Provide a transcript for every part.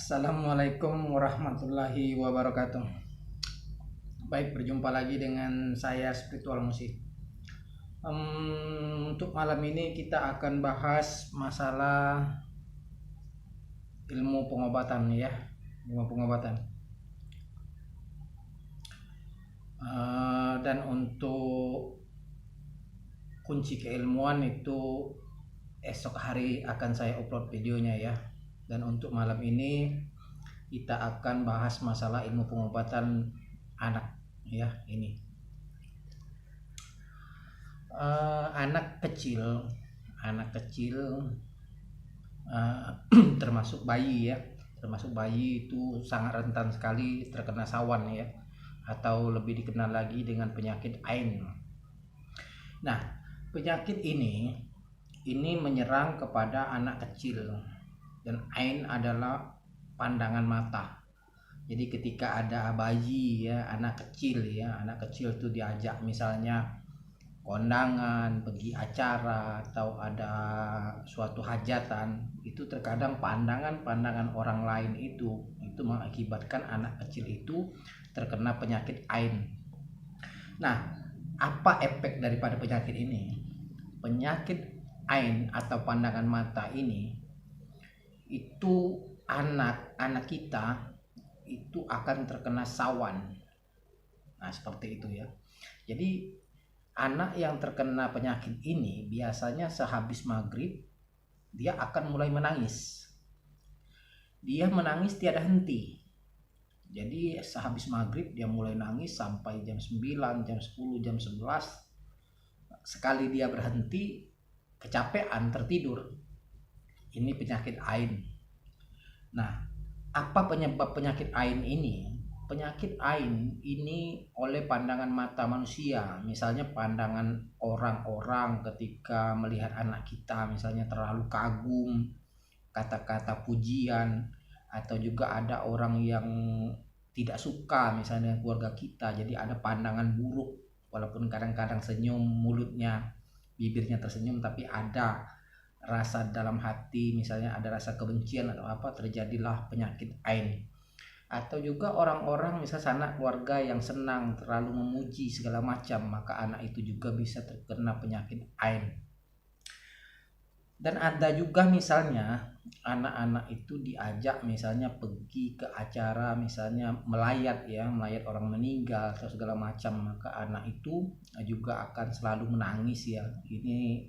Assalamualaikum warahmatullahi wabarakatuh. Baik, berjumpa lagi dengan saya Spiritual Musik. Untuk malam ini kita akan bahas masalah ilmu pengobatan ya, ilmu pengobatan. Dan untuk kunci keilmuan itu esok hari akan saya upload videonya ya. Dan untuk malam ini kita akan bahas masalah ilmu pengobatan anak ya. Ini anak kecil termasuk bayi ya, termasuk bayi itu sangat rentan sekali terkena sawan ya, atau lebih dikenal lagi dengan penyakit AIN. Nah, penyakit ini menyerang kepada anak kecil, dan AIN adalah pandangan mata. Jadi ketika ada bayi ya, anak kecil itu diajak misalnya kondangan, pergi acara, atau ada suatu hajatan, itu terkadang pandangan orang lain itu mengakibatkan anak kecil itu terkena penyakit AIN. Nah, apa efek daripada penyakit ini? Penyakit AIN atau pandangan mata ini itu anak kita itu akan terkena sawan. Nah, seperti itu ya. Jadi anak yang terkena penyakit ini biasanya sehabis maghrib dia akan mulai menangis. Dia menangis tiada henti. Jadi sehabis maghrib dia mulai nangis sampai jam 9, jam 10, jam 11. Sekali dia berhenti, kecapean, tertidur. Ini penyakit AIN. Nah, apa penyebab penyakit AIN ini? Penyakit AIN ini oleh pandangan mata manusia, misalnya pandangan orang-orang ketika melihat anak kita misalnya terlalu kagum, kata-kata pujian, atau juga ada orang yang tidak suka misalnya keluarga kita, jadi ada pandangan buruk walaupun kadang-kadang senyum mulutnya, bibirnya tersenyum tapi ada rasa dalam hati, misalnya ada rasa kebencian atau apa, terjadilah penyakit AIN. Atau juga orang-orang misalnya anak keluarga yang senang terlalu memuji segala macam, maka anak itu juga bisa terkena penyakit AIN. Dan ada juga misalnya anak-anak itu diajak misalnya pergi ke acara misalnya melayat orang meninggal atau segala macam, maka anak itu juga akan selalu menangis ya. Ini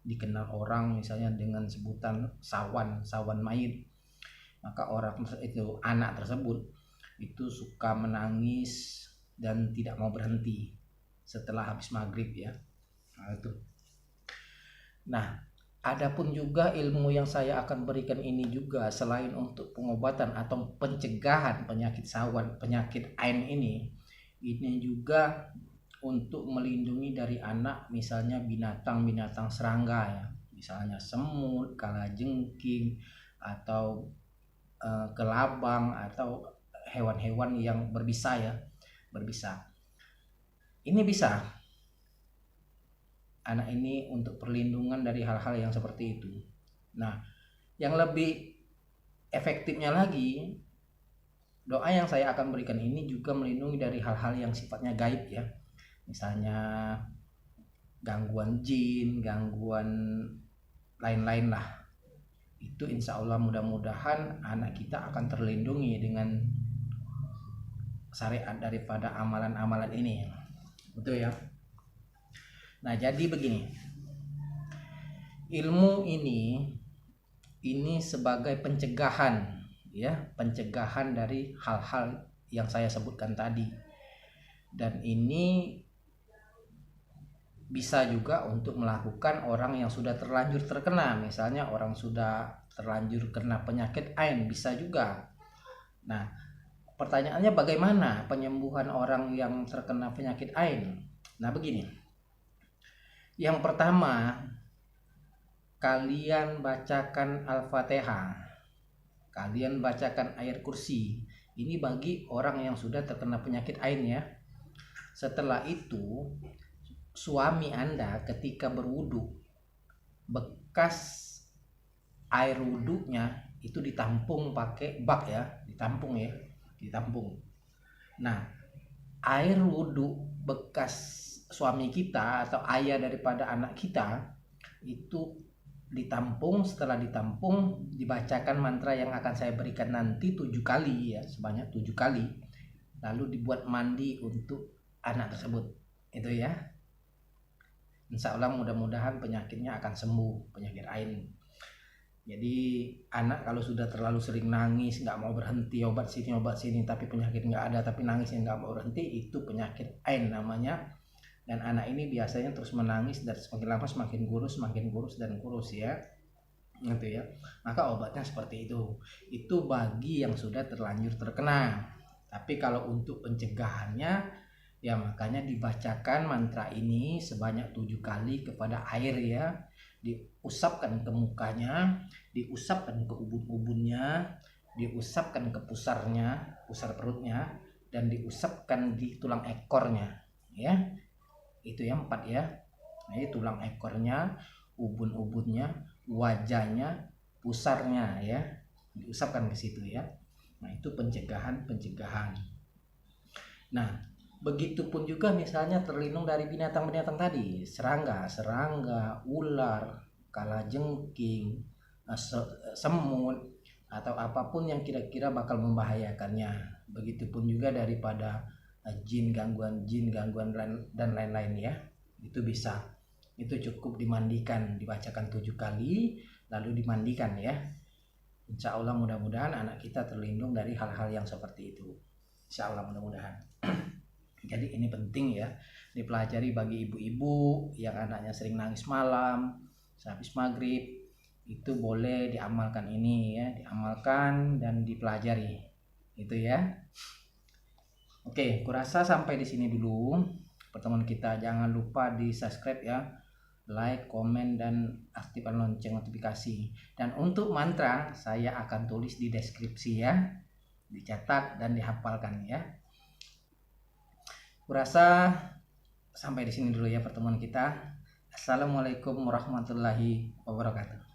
dikenal orang misalnya dengan sebutan sawan mayit. Maka orang itu, anak tersebut itu suka menangis dan tidak mau berhenti setelah habis maghrib ya. Nah, itu. Nah, adapun juga ilmu yang saya akan berikan ini juga selain untuk pengobatan atau pencegahan penyakit sawan, penyakit AIN ini juga untuk melindungi dari anak misalnya binatang-binatang serangga ya, misalnya semut, kalajengking, atau kelabang, atau hewan-hewan yang berbisa ya, ini bisa anak ini untuk perlindungan dari hal-hal yang seperti itu. Nah, yang lebih efektifnya lagi, doa yang saya akan berikan ini juga melindungi dari hal-hal yang sifatnya gaib ya, misalnya gangguan jin, gangguan lain-lain lah. Itu insya Allah mudah-mudahan anak kita akan terlindungi dengan syariat daripada amalan-amalan ini. Betul ya. Nah, jadi begini, ilmu ini sebagai pencegahan ya, pencegahan dari hal-hal yang saya sebutkan tadi. Dan ini bisa juga untuk melakukan orang yang sudah terlanjur terkena, misalnya orang sudah terlanjur kena penyakit AIN, bisa juga. Nah, pertanyaannya bagaimana penyembuhan orang yang terkena penyakit AIN? Nah, begini. Yang pertama, kalian bacakan Al-Fatihah. Kalian bacakan ayat kursi. Ini bagi orang yang sudah terkena penyakit AIN ya. Setelah itu, suami Anda ketika berwudu, bekas air wudunya itu ditampung pakai bak ya, ditampung ya, ditampung. Nah, air wudhu bekas suami kita atau ayah daripada anak kita itu ditampung. Setelah ditampung, dibacakan mantra yang akan saya berikan nanti 7 kali ya, sebanyak 7 kali. Lalu dibuat mandi untuk anak tersebut. Itu ya. Insya Allah mudah-mudahan penyakitnya akan sembuh, penyakit ain. Jadi anak kalau sudah terlalu sering nangis, nggak mau berhenti, obat sini, tapi penyakit nggak ada, tapi nangisnya nggak mau berhenti, itu penyakit ain namanya. Dan anak ini biasanya terus menangis dan semakin lama semakin kurus dan kurus ya, gitu ya. Maka obatnya seperti itu. Itu bagi yang sudah terlanjur terkena. Tapi kalau untuk pencegahannya, ya makanya dibacakan mantra ini sebanyak 7 kali kepada air ya. Diusapkan ke mukanya, diusapkan ke ubun-ubunnya, diusapkan ke pusarnya, pusar perutnya, dan diusapkan di tulang ekornya ya. Itu ya 4 ya. Nah, tulang ekornya, ubun-ubunnya, wajahnya, pusarnya ya, diusapkan ke situ ya. Nah, itu pencegahan. Nah, begitupun juga misalnya terlindung dari binatang-binatang tadi, serangga, ular, kalajengking, semut, atau apapun yang kira-kira bakal membahayakannya. Begitupun juga daripada jin, gangguan dan lain-lain ya. Itu bisa. Itu cukup dimandikan, dibacakan 7 kali lalu dimandikan ya. Insya Allah mudah-mudahan anak kita terlindung dari hal-hal yang seperti itu. Insya Allah mudah-mudahan. Jadi ini penting ya, dipelajari bagi ibu-ibu yang anaknya sering nangis malam sehabis maghrib. Itu boleh diamalkan ini ya, diamalkan dan dipelajari. Itu ya. Oke, kurasa sampai di sini dulu pertemuan kita. Jangan lupa di subscribe ya, like, komen, dan aktifkan lonceng notifikasi. Dan untuk mantra saya akan tulis di deskripsi ya, dicatat dan dihafalkan ya. Kurasa sampai di sini dulu ya pertemuan kita. Assalamualaikum warahmatullahi wabarakatuh.